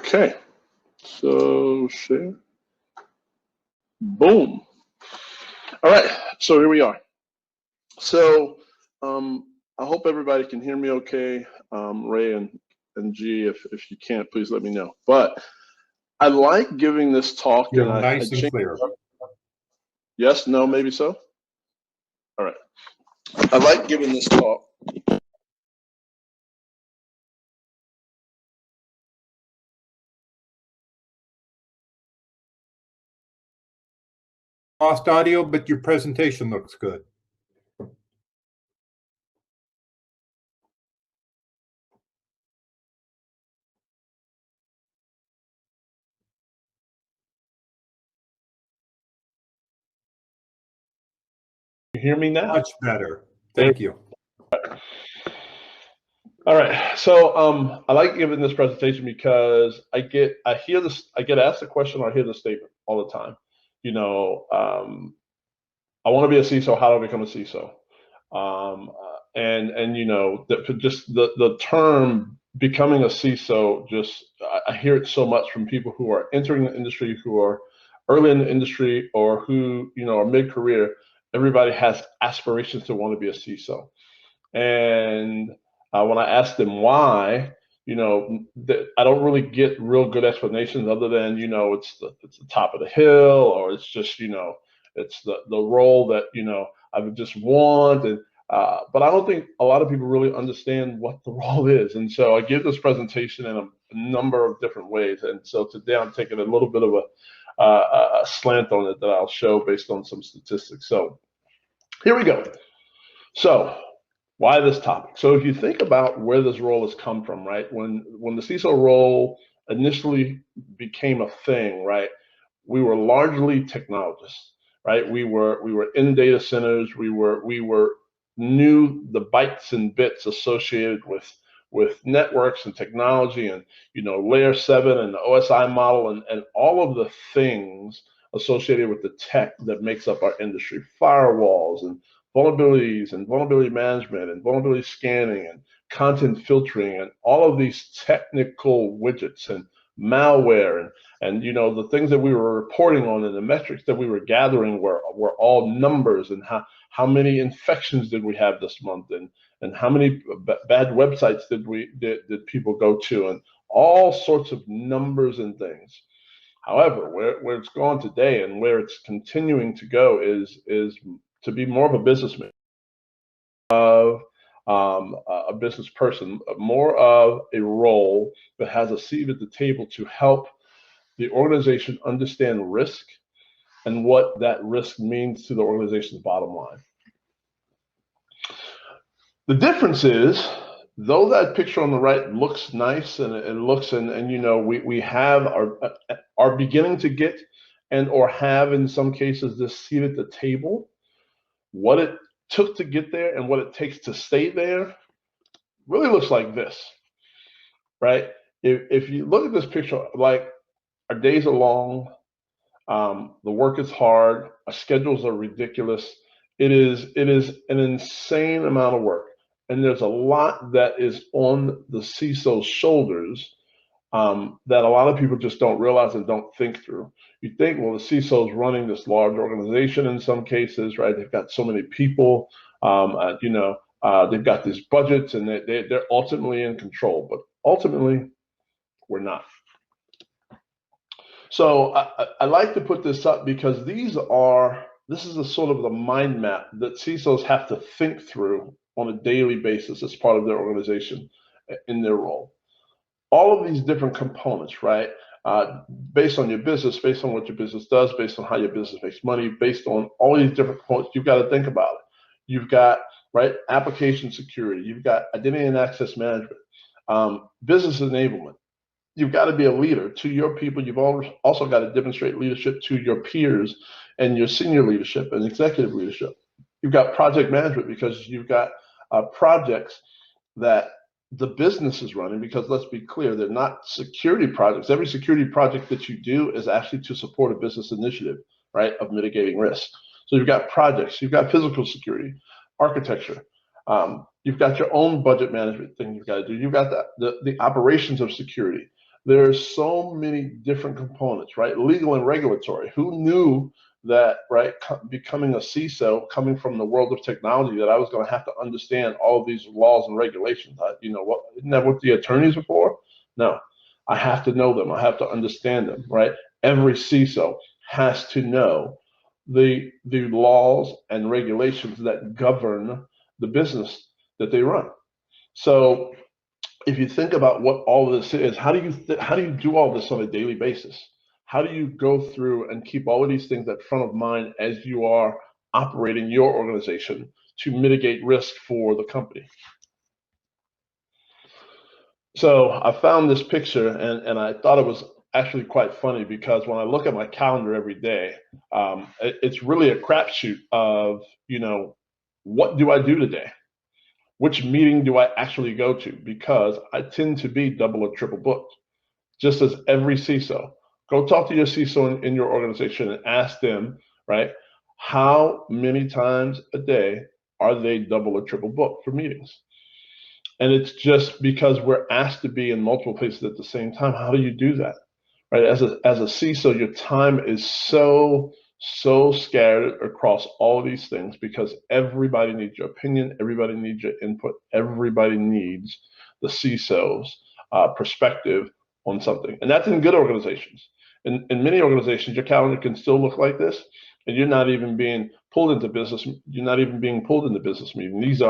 Okay, so share. Boom. All right, so here we are. So I hope everybody can hear me okay. Ray and G, if you can't, please let me know. But I like giving this talk. You're nice and clear. Yes, no, maybe so? All right. I like giving this talk. Lost audio, but your presentation looks good. You hear me now? Much better. Thank you. All right, so I like giving this presentation because I get asked the question, or I hear the statement all the time. You know, I want to be a CISO. How do I become a CISO? And you know, just the term becoming a CISO, I hear it so much from people who are entering the industry, who are early in the industry, or who are mid-career. Everybody has aspirations to want to be a CISO, and when I ask them why, I don't really get real good explanations other than it's the top of the hill, or it's just it's the role that I would just want, and but I don't think a lot of people really understand what the role is. And so I give this presentation in a number of different ways. And so today I'm taking a little bit of a slant on it that I'll show based on some statistics. So here we go. So why this topic? So if you think about where this role has come from, right? When the CISO role initially became a thing, right? We were largely technologists, right? We were in data centers. We knew the bytes and bits associated with networks and technology, and layer 7 and the OSI model, and all of the things associated with the tech that makes up our industry, firewalls and vulnerabilities and vulnerability management and vulnerability scanning and content filtering and all of these technical widgets and malware and the things that we were reporting on and the metrics that we were gathering were all numbers, and how many infections did we have this month, and how many bad websites did people go to, and all sorts of numbers and things. However, where it's gone today and where it's continuing to go is to be more of a businessman, of a business person, more of a role that has a seat at the table to help the organization understand risk and what that risk means to the organization's bottom line. The difference is, though that picture on the right looks nice and it looks, and we have are beginning to get or have in some cases this seat at the table, what it took to get there and what it takes to stay there really looks like this, right? If you look at this picture, like, our days are long, the work is hard, our schedules are ridiculous. It is an insane amount of work, and there's a lot that is on the CISO's shoulders that a lot of people just don't realize and don't think through. You think, well, the CISO is running this large organization in some cases, right? They've got so many people, they've got these budgets, and they're ultimately in control, but ultimately we're not. So I like to put this up because this is a sort of the mind map that CISOs have to think through on a daily basis as part of their organization in their role. All of these different components, right? Based on your business, based on what your business does, based on how your business makes money, based on all these different components, you've got to think about it. You've got, right, application security. You've got identity and access management, business enablement. You've got to be a leader to your people. You've also got to demonstrate leadership to your peers and your senior leadership and executive leadership. You've got project management because you've got projects that the business is running, because let's be clear, they're not security projects. Every security project that you do is actually to support a business initiative, right, of mitigating risk. So you've got projects, you've got physical security, architecture, you've got your own budget management thing you've got to do. You've got the operations of security. there's so many different components, right? Legal and regulatory. Who knew that, right? Becoming a CISO, coming from the world of technology, that I was going to have to understand all of these laws and regulations. You know what? Isn't that what the attorneys are for? No, I have to know them. I have to understand them, right? Every CISO has to know the laws and regulations that govern the business that they run. So if you think about what all of this is, how do you do all this on a daily basis? How do you go through and keep all of these things at front of mind as you are operating your organization to mitigate risk for the company? So I found this picture, and I thought it was actually quite funny, because when I look at my calendar every day, it's really a crapshoot of, you know, what do I do today? Which meeting do I actually go to? Because I tend to be double or triple booked, just as every CISO. Go talk to your CISO in your organization and ask them, right, how many times a day are they double or triple booked for meetings? And it's just because we're asked to be in multiple places at the same time. How do you do that? Right? As a CISO, your time is so scattered across all of these things, because everybody needs your opinion, everybody needs your input, everybody needs the CISO's perspective on something. And that's in good organizations. In many organizations, your calendar can still look like this, and you're not even being pulled into business. You're not even being pulled into business meetings.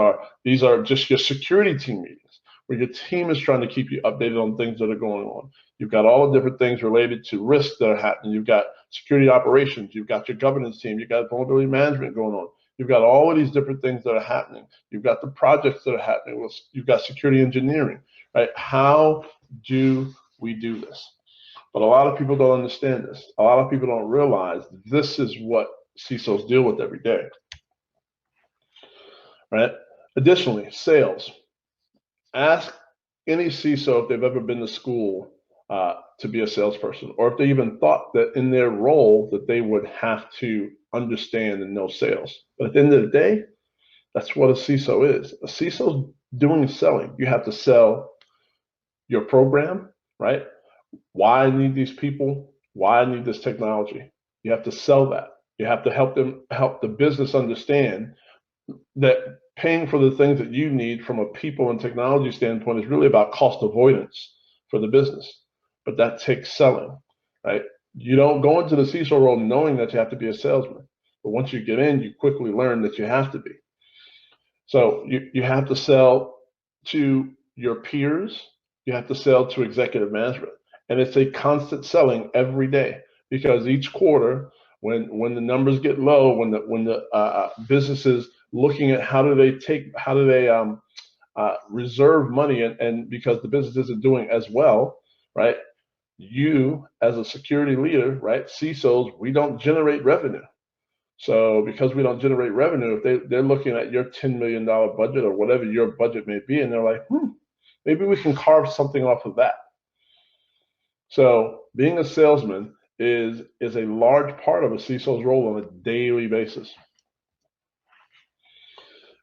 These are just your security team meetings, where your team is trying to keep you updated on things that are going on. You've got all the different things related to risks that are happening. You've got security operations. You've got your governance team. You've got vulnerability management going on. You've got all of these different things that are happening. You've got the projects that are happening. You've got security engineering, right? How do we do this? But a lot of people don't understand this. A lot of people don't realize this is what CISOs deal with every day, right? Additionally, sales. Ask any CISO if they've ever been to school to be a salesperson, or if they even thought that in their role that they would have to understand and know sales. But at the end of the day, that's what a CISO is. A CISO is doing selling. You have to sell your program, right? Why I need these people, why I need this technology. You have to sell that. You have to help the business understand that paying for the things that you need from a people and technology standpoint is really about cost avoidance for the business. But that takes selling, right? You don't go into the CISO role knowing that you have to be a salesman. But once you get in, you quickly learn that you have to be. So you have to sell to your peers. You have to sell to executive management. And it's a constant selling every day, because each quarter, when the numbers get low, when the business is looking at how do they reserve money, and because the business isn't doing as well, right? You as a security leader, right? CISOs, we don't generate revenue. So because we don't generate revenue, if they're looking at your $10 million budget or whatever your budget may be, and they're like, maybe we can carve something off of that. So being a salesman is a large part of a CISO's role on a daily basis.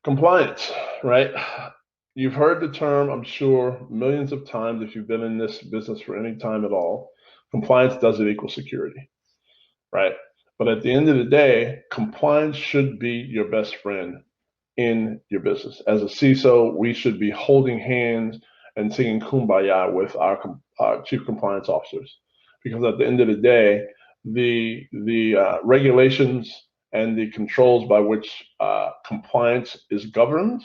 Compliance, right? You've heard the term, I'm sure, millions of times if you've been in this business for any time at all. Compliance doesn't equal security, right? But at the end of the day, compliance should be your best friend in your business. As a CISO, we should be holding hands and singing Kumbaya with our chief compliance officers, because at the end of the day, the regulations and the controls by which compliance is governed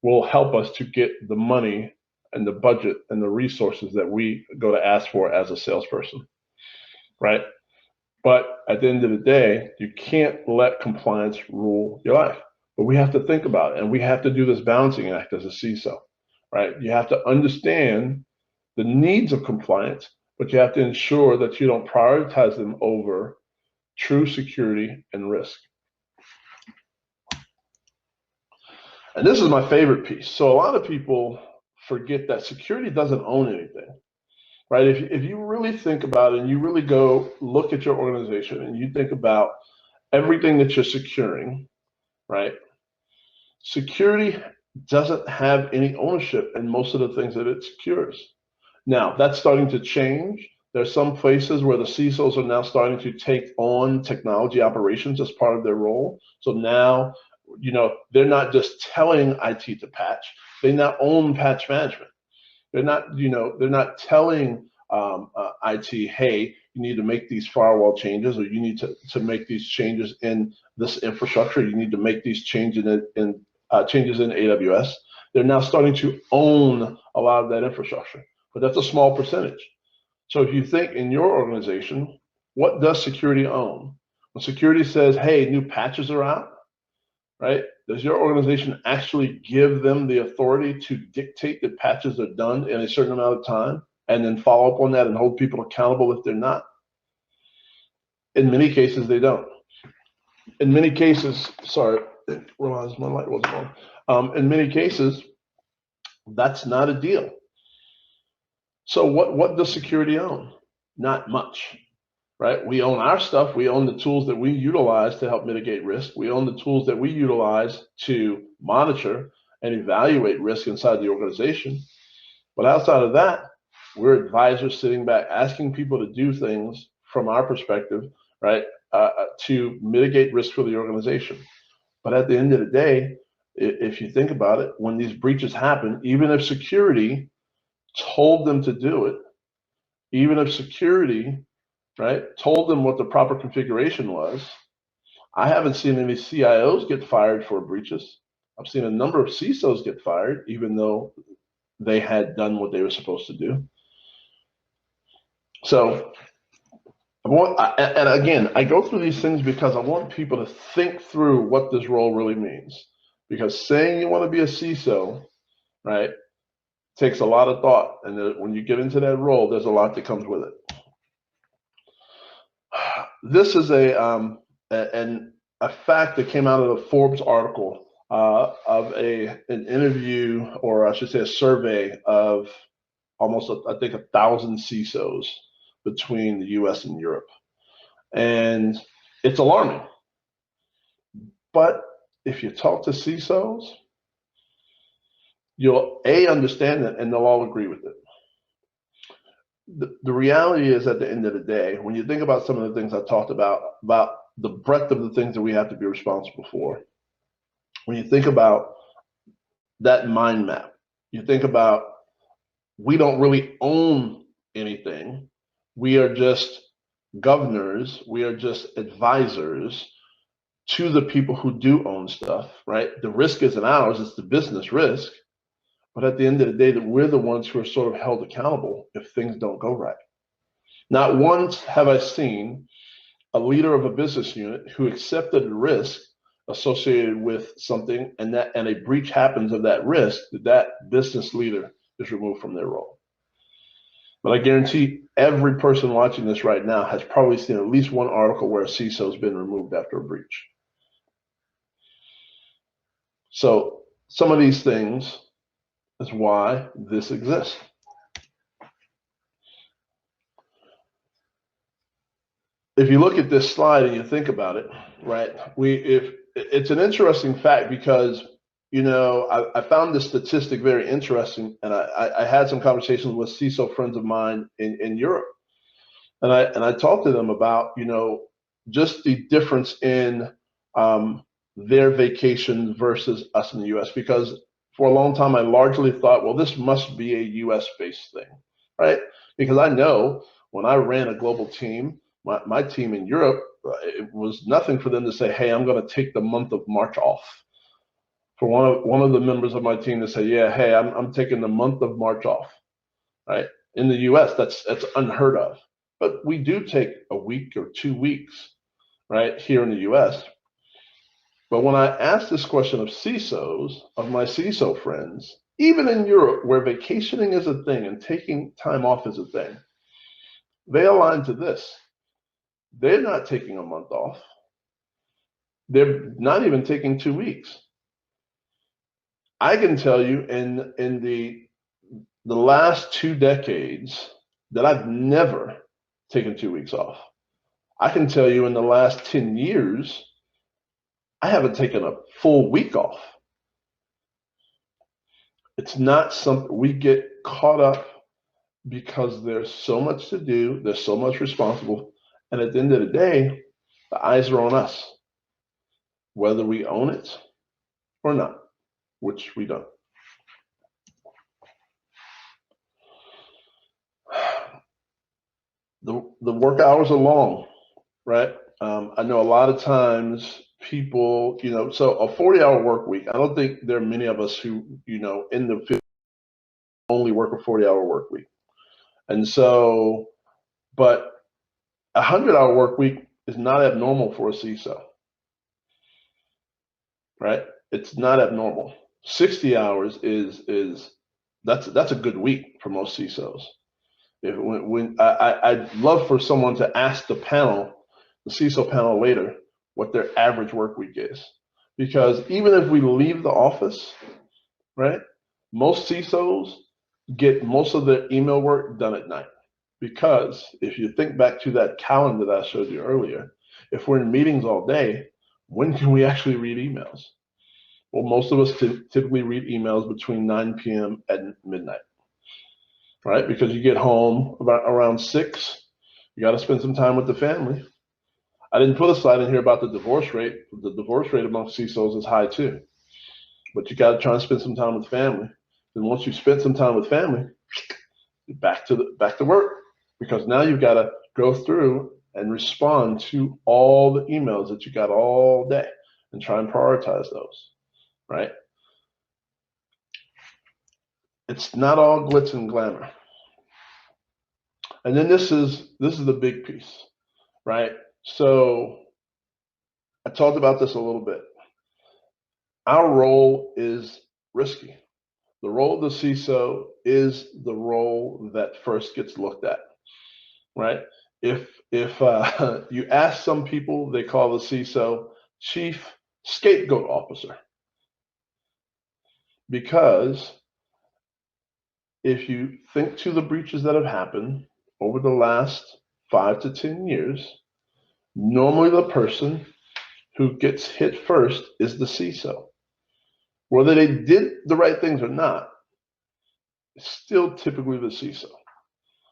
will help us to get the money and the budget and the resources that we go to ask for as a salesperson, right? But at the end of the day, you can't let compliance rule your life. But we have to think about it, and we have to do this balancing act as a CISO, right? You have to understand the needs of compliance, but you have to ensure that you don't prioritize them over true security and risk. And this is my favorite piece. So a lot of people forget that security doesn't own anything, right? If you really think about it and you really go look at your organization and you think about everything that you're securing, right? Security doesn't have any ownership in most of the things that it secures. Now, that's starting to change. There's some places where the CISOs are now starting to take on technology operations as part of their role. So now, they're not just telling IT to patch, they now own patch management. They're not telling IT, hey, you need to make these firewall changes, or you need to make these changes in this infrastructure. You need to make these changes in AWS. They're now starting to own a lot of that infrastructure, but that's a small percentage. So if you think in your organization, what does security own? When security says, hey, new patches are out, right? Does your organization actually give them the authority to dictate that patches are done in a certain amount of time and then follow up on that and hold people accountable if they're not? In many cases, they don't. In many cases, sorry, I realized my light wasn't on. In many cases, that's not a deal. So what does security own? Not much, right? We own our stuff. We own the tools that we utilize to help mitigate risk. We own the tools that we utilize to monitor and evaluate risk inside the organization. But outside of that, we're advisors sitting back asking people to do things from our perspective, right, to mitigate risk for the organization. But at the end of the day, if you think about it, when these breaches happen, even if security told them to do it, even if security, right, told them what the proper configuration was, I haven't seen any CIOs get fired for breaches. I've seen a number of CISOs get fired, even though they had done what they were supposed to do. So and again, I go through these things because I want people to think through what this role really means. Because saying you want to be a CISO, right, takes a lot of thought. And when you get into that role, there's a lot that comes with it. This is a fact that came out of the Forbes article of an interview, or I should say a survey of almost, I think, 1,000 CISOs between the US and Europe. And it's alarming. But if you talk to CISOs, you'll understand it, and they'll all agree with it. The reality is, at the end of the day, when you think about some of the things I talked about the breadth of the things that we have to be responsible for, when you think about that mind map, you think about, we don't really own anything. We are just governors. We are just advisors to the people who do own stuff, right? The risk isn't ours, it's the business risk. But at the end of the day, that we're the ones who are sort of held accountable if things don't go right. Not once have I seen a leader of a business unit who accepted a risk associated with something, and a breach happens of that risk, that business leader is removed from their role. But I guarantee every person watching this right now has probably seen at least one article where a CISO has been removed after a breach. So some of these things is why this exists. If you look at this slide and you think about it, right, it's an interesting fact because, I found this statistic very interesting, and I had some conversations with CISO friends of mine in Europe, and I talked to them about, just the difference in their vacation versus us in the US, because for a long time I largely thought, well, this must be a US based thing, right? Because I know when I ran a global team, my team in Europe, it was nothing for them to say, hey, I'm going to take the month of March off. For one of the members of my team to say, yeah, hey, I'm taking the month of March off, right? In the US, that's unheard of. But we do take a week or 2 weeks, right, here in the US. But when I asked this question of CISOs, of my CISO friends, even in Europe, where vacationing is a thing and taking time off is a thing, they align to this. They're not taking a month off. They're not even taking 2 weeks. I can tell you in the last 2 decades that I've never taken 2 weeks off. I can tell you in the last 10 years, I haven't taken a full week off. It's not something we get caught up because there's so much to do, there's so much responsible, and at the end of the day, the eyes are on us, whether we own it or not, which we don't. The work hours are long, right? I know a lot of times people, so a 40-hour work week, I don't think there are many of us who, in the field only work a 40-hour work week. And so, but a 100-hour work week is not abnormal for a CISO, right? It's not abnormal. 60 hours that's a good week for most CISOs. I'd love for someone to ask the panel, the CISO panel later, what their average work week is. Because even if we leave the office, right, most CISOs get most of their email work done at night. Because if you think back to that calendar that I showed you earlier, if we're in meetings all day, when can we actually read emails? Well, most of us typically read emails between 9 p.m. and midnight, right? Because you get home around 6, you got to spend some time with the family. I didn't put a slide in here about the divorce rate. The divorce rate amongst CISOs is high too, but you got to try and spend some time with family. And once you spend some time with family, back to work, because now you've got to go through and respond to all the emails that you got all day and try and prioritize those, right? It's not all glitz and glamour. And then this is the big piece, right? So I talked about this a little bit. Our role is risky. The role of the CISO is the role that first gets looked at, right? If you ask some people, they call the CISO Chief Scapegoat Officer. Because if you think to the breaches that have happened over the last 5 to 10 years, normally the person who gets hit first is the CISO. Whether they did the right things or not, it's still typically the CISO.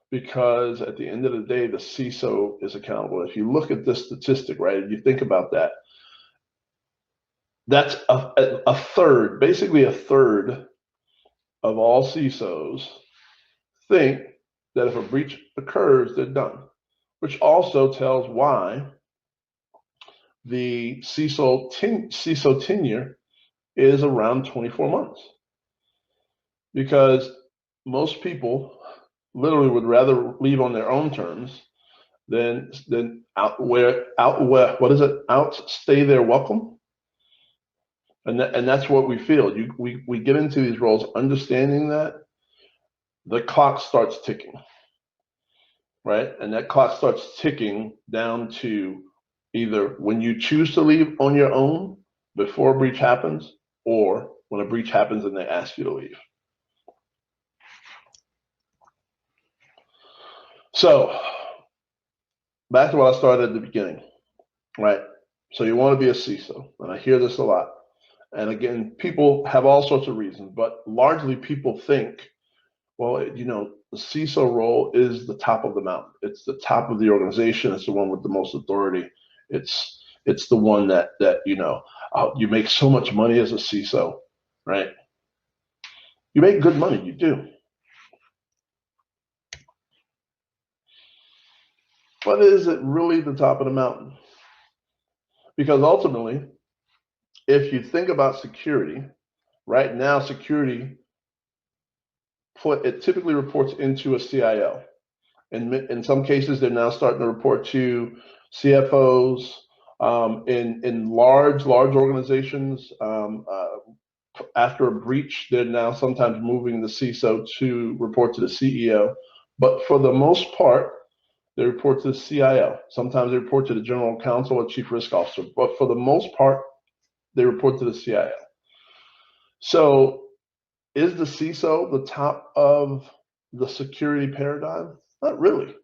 Because at the end of the day, the CISO is accountable. If you look at this statistic, right, if you think about that, that's a third, basically a third of all CISOs think that if a breach occurs, they're done, which also tells why the CISO tenure is around 24 months. Because most people literally would rather leave on their own terms than outstay their welcome. And that's what we feel. We get into these roles understanding that the clock starts ticking, right? And that clock starts ticking down to either when you choose to leave on your own before a breach happens, or when a breach happens and they ask you to leave. So back to what I started at the beginning, right? So you want to be a CISO, and I hear this a lot. And again, people have all sorts of reasons, but largely people think, well, the CISO role is the top of the mountain. It's the top of the organization. It's the one with the most authority. It's the one that you make so much money as a CISO, right? You make good money, you do. But is it really the top of the mountain? Because ultimately, if you think about security, right now security, it typically reports into a CIO. And in some cases, they're now starting to report to CFOs. In large organizations, after a breach, they're now sometimes moving the CISO to report to the CEO. But for the most part, they report to the CIO. Sometimes they report to the general counsel or chief risk officer. But for the most part, they report to the CIO. So is the CISO the top of the security paradigm? Not really.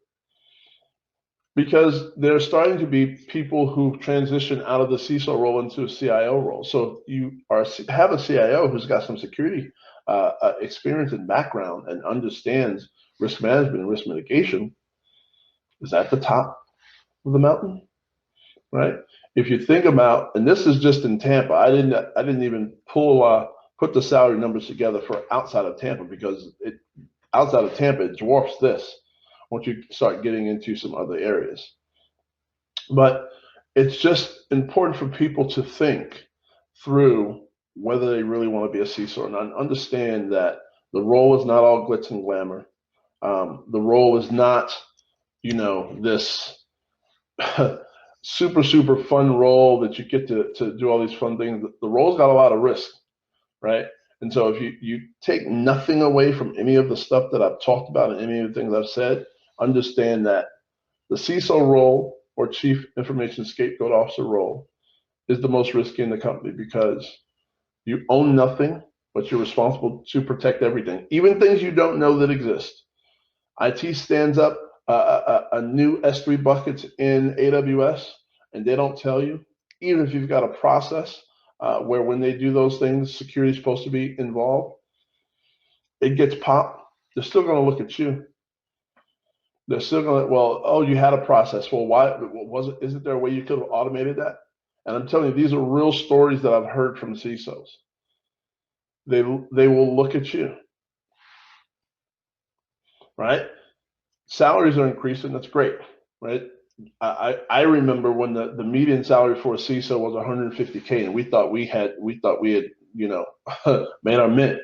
Because there's starting to be people who transition out of the CISO role into a CIO role. So you have a CIO who's got some security experience and background and understands risk management and risk mitigation is at the top of the mountain, right? If you think about, and this is just in Tampa, I didn't even put the salary numbers together for outside of Tampa, because outside of Tampa it dwarfs this once you start getting into some other areas. But it's just important for people to think through whether they really want to be a CISO or not, and understand that the role is not all glitz and glamour. The role is not, this super fun role that you get to do all these fun things. The role's got a lot of risk, right? And so if you take nothing away from any of the stuff that I've talked about and any of the things I've said, understand that the CISO role, or Chief Information Scapegoat Officer role, is the most risky in the company, because you own nothing, but you're responsible to protect everything, even things you don't know that exist. IT stands up a new S3 buckets in AWS, and they don't tell you, even if you've got a process where when they do those things, security is supposed to be involved, it gets popped, they're still going to look at you. They're still going to, well, oh, you had a process. Well, why isn't there a way you could have automated that? And I'm telling you, these are real stories that I've heard from CISOs. They will look at you, right? Salaries are increasing. That's great, right? I remember when the median salary for a CISO was 150K, and we thought we had made our mint,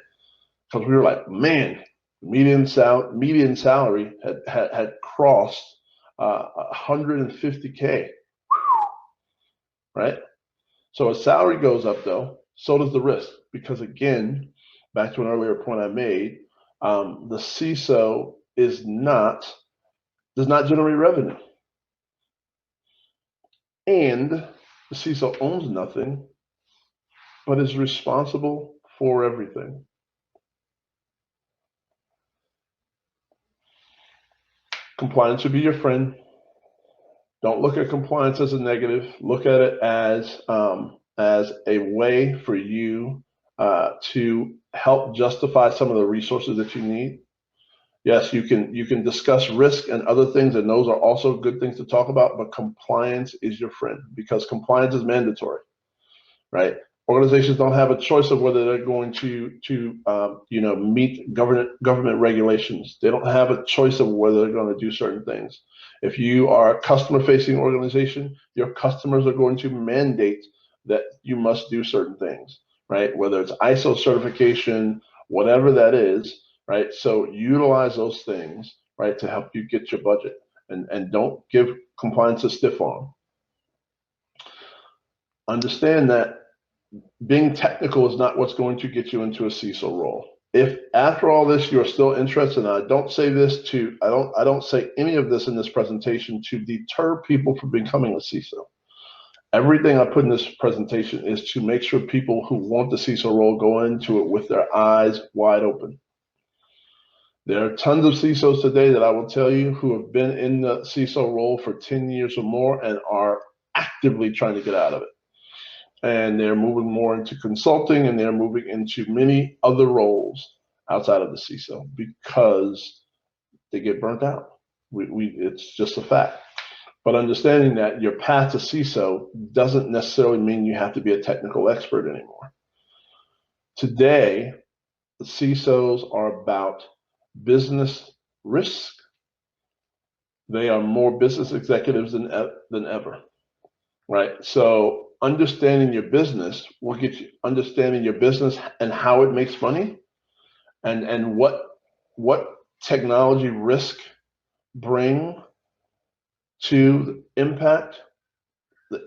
because we were like, man, median salary had crossed 150K, right? So as salary goes up, though, so does the risk, because again, back to an earlier point I made, the CISO does not generate revenue, and the CISO owns nothing, but is responsible for everything. Compliance should be your friend. Don't look at compliance as a negative. Look at it as a way for you to help justify some of the resources that you need. Yes, you can discuss risk and other things, and those are also good things to talk about, but compliance is your friend, because compliance is mandatory, right? Organizations don't have a choice of whether they're going to meet government regulations. They don't have a choice of whether they're going to do certain things. If you are a customer-facing organization, your customers are going to mandate that you must do certain things, right? Whether it's ISO certification, whatever that is, right? So utilize those things, right, to help you get your budget, and don't give compliance a stiff arm. Understand that being technical is not what's going to get you into a CISO role. If after all this you're still interested, and I don't say any of this in this presentation to deter people from becoming a CISO. Everything I put in this presentation is to make sure people who want the CISO role go into it with their eyes wide open. There are tons of CISOs today that I will tell you who have been in the CISO role for 10 years or more and are actively trying to get out of it. And they're moving more into consulting, and they're moving into many other roles outside of the CISO because they get burnt out. It's just a fact. But understanding that your path to CISO doesn't necessarily mean you have to be a technical expert anymore. Today, the CISOs are about business risk. They are more business executives than ever, right? So understanding your business will get you understanding your business and how it makes money, and what technology risk bring to impact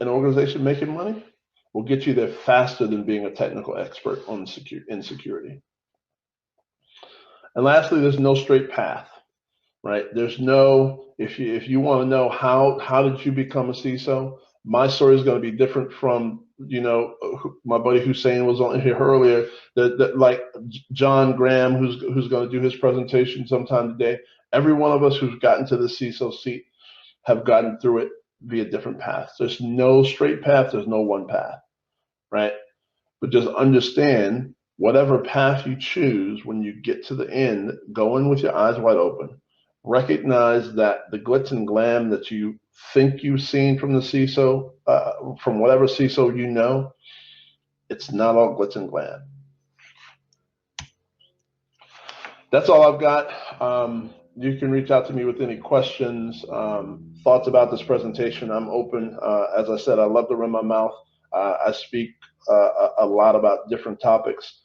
an organization making money will get you there faster than being a technical expert on in security. And lastly, there's no straight path, right? There's no, if you want to know how did you become a CISO, my story is going to be different from, my buddy Hussein was on here earlier, that like John Graham, who's going to do his presentation sometime today. Every one of us who's gotten to the CISO seat have gotten through it via different paths. There's no straight path. There's no one path, right? But just understand whatever path you choose, when you get to the end, go in with your eyes wide open. Recognize that the glitz and glam that you think you've seen from the CISO, from whatever CISO you know, it's not all glitz and glam. That's all I've got. You can reach out to me with any questions, thoughts about this presentation. I'm open. As I said, I love to run my mouth. I speak a lot about different topics.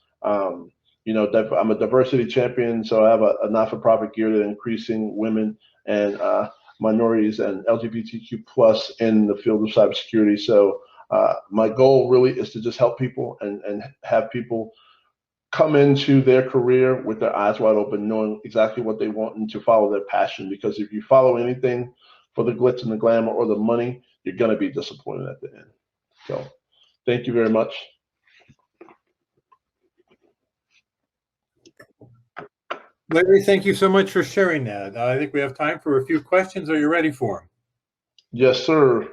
You know, I'm a diversity champion, so I have a not-for-profit geared at increasing women and minorities and LGBTQ plus in the field of cybersecurity. So my goal really is to just help people and have people come into their career with their eyes wide open, knowing exactly what they want and to follow their passion. Because if you follow anything for the glitz and the glamour or the money, you're going to be disappointed at the end. So thank you very much. Larry, thank you so much for sharing that. I think we have time for a few questions. Are you ready for them? Yes, sir.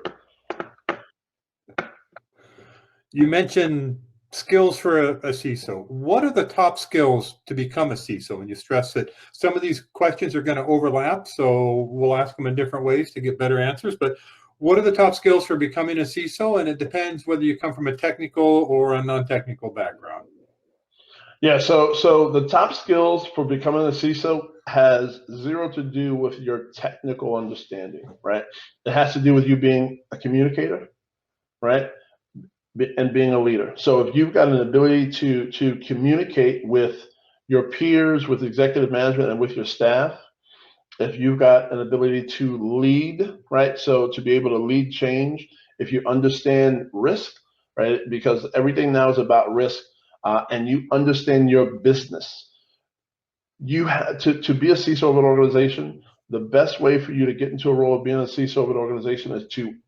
You mentioned skills for a CISO. What are the top skills to become a CISO? And you stress that some of these questions are going to overlap, so we'll ask them in different ways to get better answers. But what are the top skills for becoming a CISO? And it depends whether you come from a technical or a non-technical background. Yeah, so the top skills for becoming a CISO has zero to do with your technical understanding, right? It has to do with you being a communicator, right? And being a leader. So if you've got an ability to communicate with your peers, with executive management, and with your staff, if you've got an ability to lead, right? So to be able to lead change, if you understand risk, right? Because everything now is about risk, and you understand your business. You have to be a CISO of an organization. The best way for you to get into a role of being a CISO of an organization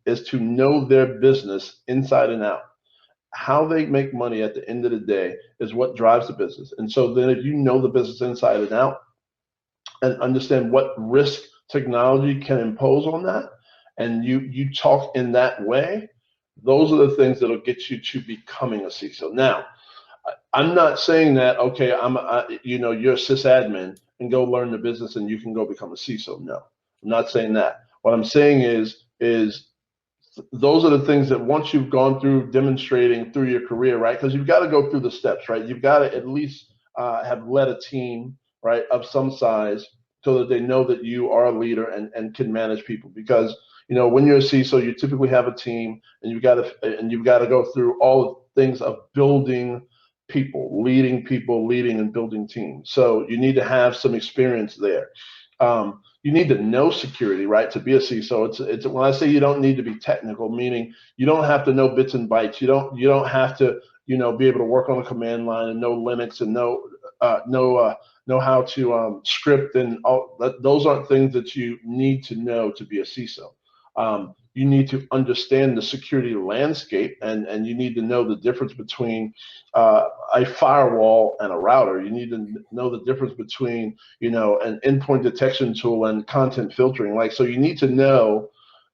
is to know their business inside and out. How they make money at the end of the day is what drives the business. And so then if you know the business inside and out and understand what risk technology can impose on that, and you talk in that way, those are the things that'll get you to becoming a CISO. Now, I'm not saying that, okay, you're a sysadmin and go learn the business and you can go become a CISO. No, I'm not saying that. What I'm saying is those are the things that once you've gone through demonstrating through your career, right? Because you've got to go through the steps, right? You've got to at least have led a team, right, of some size so that they know that you are a leader and can manage people. Because, you know, when you're a CISO, you typically have a team and you've got to go through all the things of building people, leading and building teams. So you need to have some experience there. You need to know security, right, to be a CISO. It's when I say you don't need to be technical, meaning you don't have to know bits and bytes. You don't have to, you know, be able to work on a command line and know Linux and know how to script and all that. Those aren't things that you need to know to be a CISO. You need to understand the security landscape, and you need to know the difference between a firewall and a router. You need to know the difference between, you know, an endpoint detection tool and content filtering. Like, so you need to know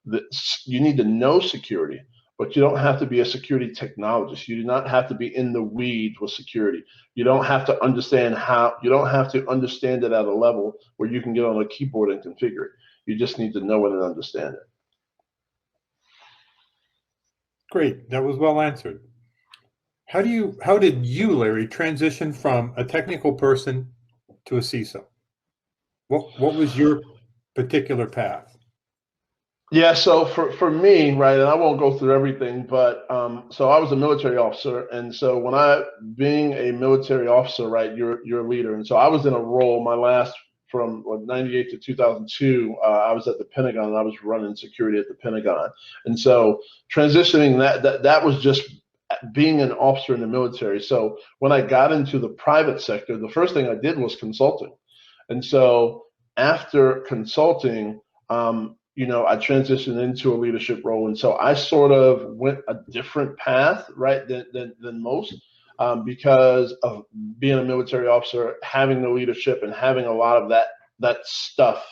that you need to know security, but you don't have to be a security technologist. You do not have to be in the weeds with security. You don't have to understand you don't have to understand it at a level where you can get on a keyboard and configure it. You just need to know it and understand it. Great, that was well answered. How did you, Larry, transition from a technical person to a CISO? What was your particular path? Yeah, so for me, right, and I won't go through everything, but so I was a military officer, and so being a military officer, right, you're a leader, and so I was in a role. My last from 98 to 2002, I was at the Pentagon, and I was running security at the Pentagon, and so transitioning that was just being an officer in the military. So when I got into the private sector, the first thing I did was consulting, and so after consulting, you know, I transitioned into a leadership role, and so I sort of went a different path, right, than most, because of being a military officer, having the leadership, and having a lot of that stuff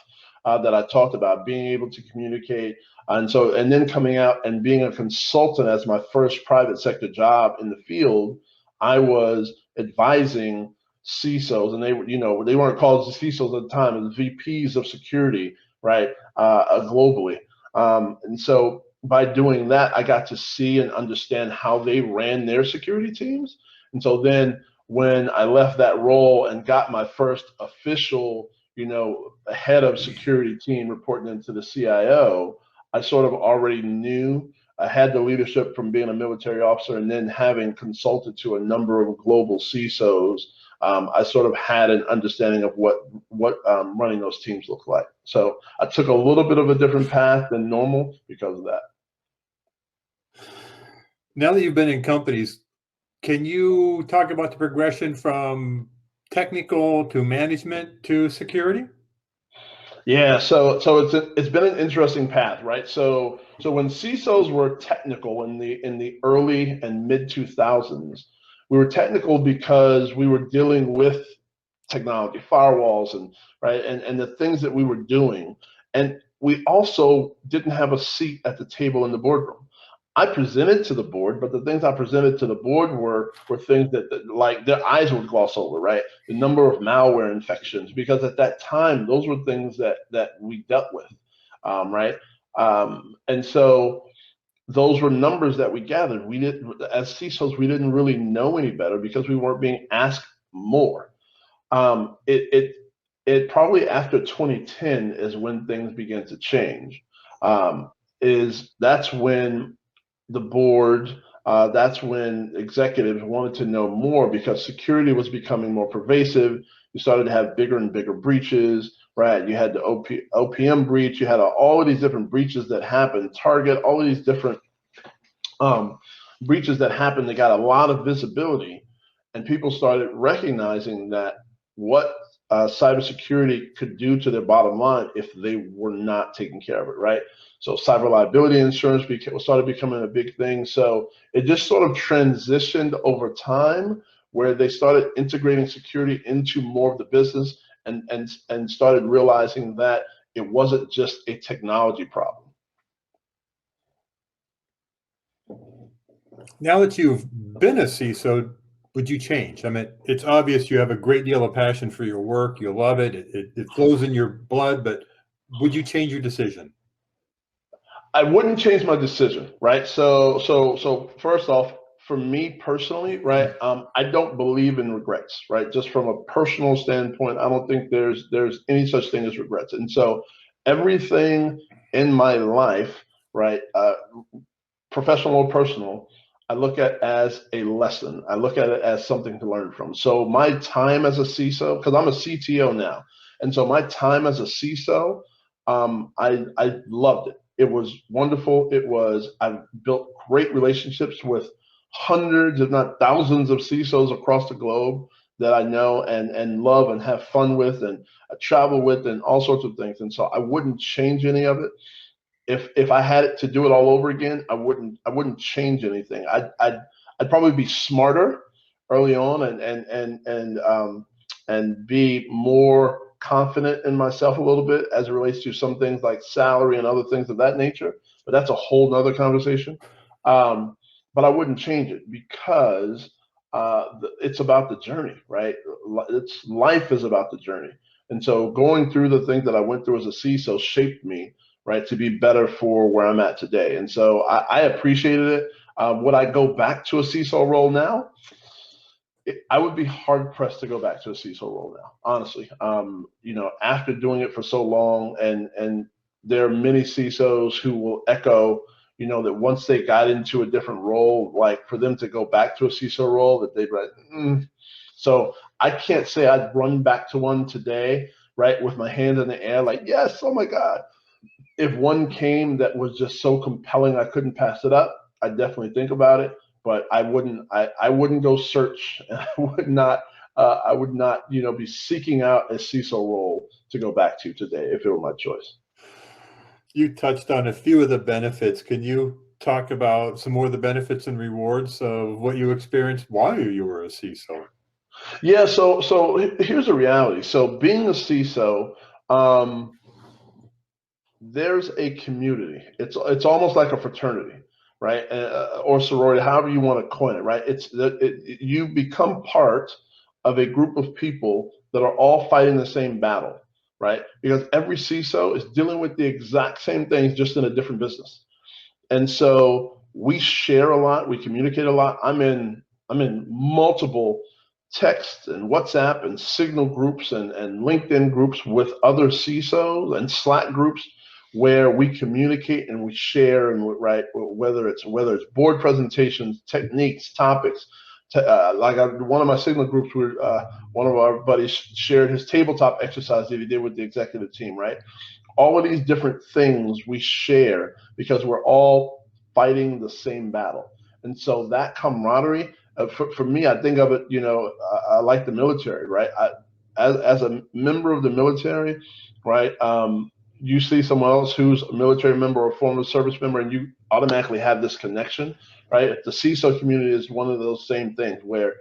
that I talked about, being able to communicate, and then coming out and being a consultant as my first private sector job in the field. I was advising CISOs, and they were, they weren't called CISOs at the time, as VPs of security, right, globally. And so by doing that, I got to see and understand how they ran their security teams. And so then when I left that role and got my first official, head of security team reporting into the CIO, I sort of already knew. I had the leadership from being a military officer and then having consulted to a number of global CISOs. I sort of had an understanding of what running those teams look like. So I took a little bit of a different path than normal because of that. Now that you've been in companies, can you talk about the progression from technical to management to security? Yeah, so it's been an interesting path, right? So when CISOs were technical in the early and mid 2000s, we were technical because we were dealing with technology, firewalls, and right, and the things that we were doing, and we also didn't have a seat at the table in the boardroom. I presented to the board, but the things I presented to the board were things that like their eyes would gloss over, right? The number of malware infections, because at that time those were things that we dealt with, right? And so those were numbers that we gathered. We didn't, as CISOs, we didn't really know any better because we weren't being asked more. It probably after 2010 is when things began to change. That's when the board, that's when executives wanted to know more because security was becoming more pervasive. You started to have bigger and bigger breaches, right? You had the OPM breach, you had all of these different breaches that happened, Target, all of these different breaches that happened that got a lot of visibility. And people started recognizing that what cybersecurity could do to their bottom line if they were not taking care of it, right? So cyber liability insurance started becoming a big thing. So it just sort of transitioned over time where they started integrating security into more of the business and started realizing that it wasn't just a technology problem. Now that you've been a CISO, would you change? I mean, it's obvious you have a great deal of passion for your work. You love it. It flows in your blood, but would you change your decision? I wouldn't change my decision, right? So first off, for me personally, right, I don't believe in regrets, right? Just from a personal standpoint, I don't think there's any such thing as regrets. And so everything in my life, right, professional or personal, I look at as a lesson. I look at it as something to learn from. So my time as a CISO, because I'm a CTO now, and so my time as a CISO, I loved it. It was wonderful. I built great relationships with hundreds, if not thousands, of CISOs across the globe that I know and love and have fun with and travel with and all sorts of things. And so I wouldn't change any of it. If I had it to do it all over again, I wouldn't change anything. I'd probably be smarter early on and be more confident in myself a little bit as it relates to some things like salary and other things of that nature. But that's a whole nother conversation. But I wouldn't change it because it's about the journey, right? Life is about the journey. And so going through the things that I went through as a CISO shaped me, right, to be better for where I'm at today. And so I appreciated it. Would I go back to a CISO role now? I would be hard pressed to go back to a CISO role now, honestly. After doing it for so long, and there are many CISOs who will echo, that once they got into a different role, like for them to go back to a CISO role, that they'd like, So I can't say I'd run back to one today, right, with my hand in the air, like, yes, oh my God. If one came that was just so compelling I couldn't pass it up, I'd definitely think about it. But I wouldn't go search. I would not be seeking out a CISO role to go back to today if it were my choice. You touched on a few of the benefits. Can you talk about some more of the benefits and rewards of what you experienced while you were a CISO? Yeah, so here's the reality. So being a CISO, there's a community. It's almost like a fraternity. right? Or sorority, however you want to coin it, right? You become part of a group of people that are all fighting the same battle, right? Because every CISO is dealing with the exact same things, just in a different business. And so we share a lot, we communicate a lot. I'm in multiple text and WhatsApp and Signal groups and LinkedIn groups with other CISOs and Slack groups where we communicate and we share, and right, whether it's board presentations, techniques, topics. One of my Signal groups where one of our buddies shared his tabletop exercise that he did with the executive team, right? All of these different things we share because we're all fighting the same battle. And so that camaraderie, for me, I think of it, I like the military, right? As a member of the military, right? You see someone else who's a military member or a former service member, and you automatically have this connection, right? The CISO community is one of those same things where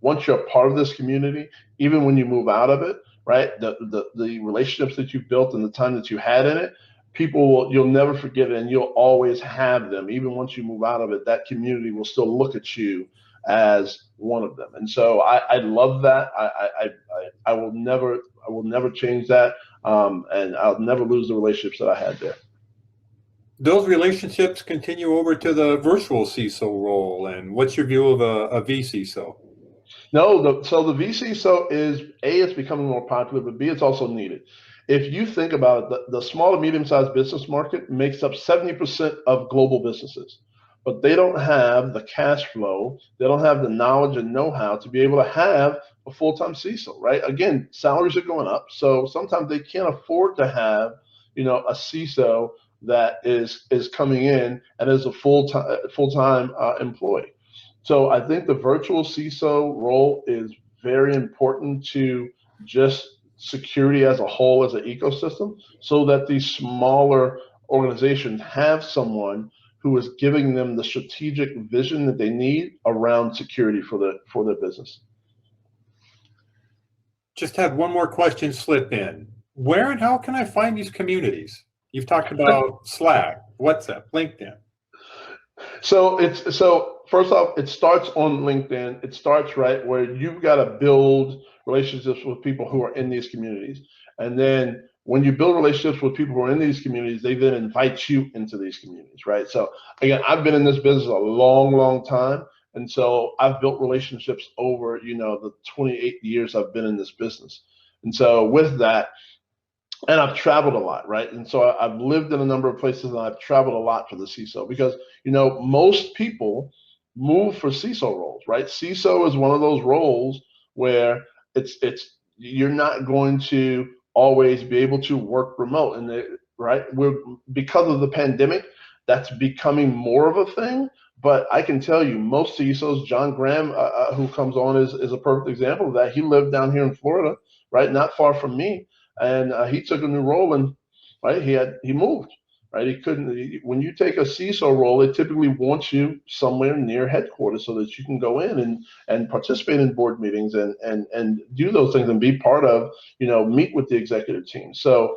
once you're a part of this community, even when you move out of it, right? The relationships that you built and the time that you had in it, you'll never forget it, and you'll always have them. Even once you move out of it, that community will still look at you as one of them. And so I love that. I will never change that. And I'll never lose the relationships that I had there. Those relationships continue over to the virtual CISO role. And what's your view of a vCISO? No, so the vCISO is A, it's becoming more popular, but B, it's also needed. If you think about it, the small to medium-sized business market makes up 70% of global businesses, but they don't have the cash flow, they don't have the knowledge and know-how to be able to have a full-time CISO, right? Again, salaries are going up, so sometimes they can't afford to have, a CISO that is coming in and is a full-time employee. So I think the virtual CISO role is very important to just security as a whole, as an ecosystem, so that these smaller organizations have someone who is giving them the strategic vision that they need around security for their business. Just had one more question slip in. Where and how can I find these communities? You've talked about Slack, WhatsApp, LinkedIn. So first off, it starts on LinkedIn. It starts right where you've got to build relationships with people who are in these communities. And then when you build relationships with people who are in these communities, they then invite you into these communities, right? So again, I've been in this business a long, long time. And so I've built relationships over, the 28 years I've been in this business. And so with that, and I've traveled a lot, right? And so I've lived in a number of places, and I've traveled a lot for the CISO because, most people move for CISO roles, right? CISO is one of those roles where you're not going to always be able to work remote, and right? Because of the pandemic, that's becoming more of a thing. But I can tell you, most CISOs, John Graham, who comes on, is a perfect example of that. He lived down here in Florida, right, not far from me. And he took a new role, and right, he moved, right? He couldn't. When you take a CISO role, it typically wants you somewhere near headquarters so that you can go in and participate in board meetings and do those things and be part of, meet with the executive team. So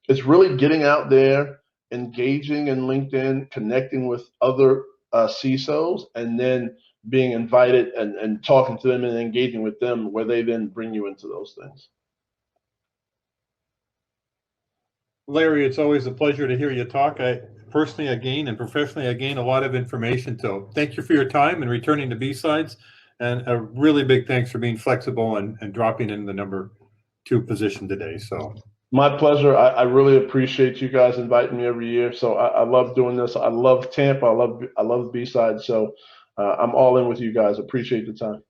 it's really getting out there, engaging in LinkedIn, connecting with other CISOs, and then being invited and talking to them and engaging with them, where they then bring you into those things. Larry, it's always a pleasure to hear you talk. I personally, again, and professionally, I gain a lot of information. So thank you for your time and returning to B-Sides. And a really big thanks for being flexible and dropping in the number 2 position today. So my pleasure. I really appreciate you guys inviting me every year. So I love doing this. I love Tampa. I love B-Sides. So I'm all in with you guys. Appreciate the time.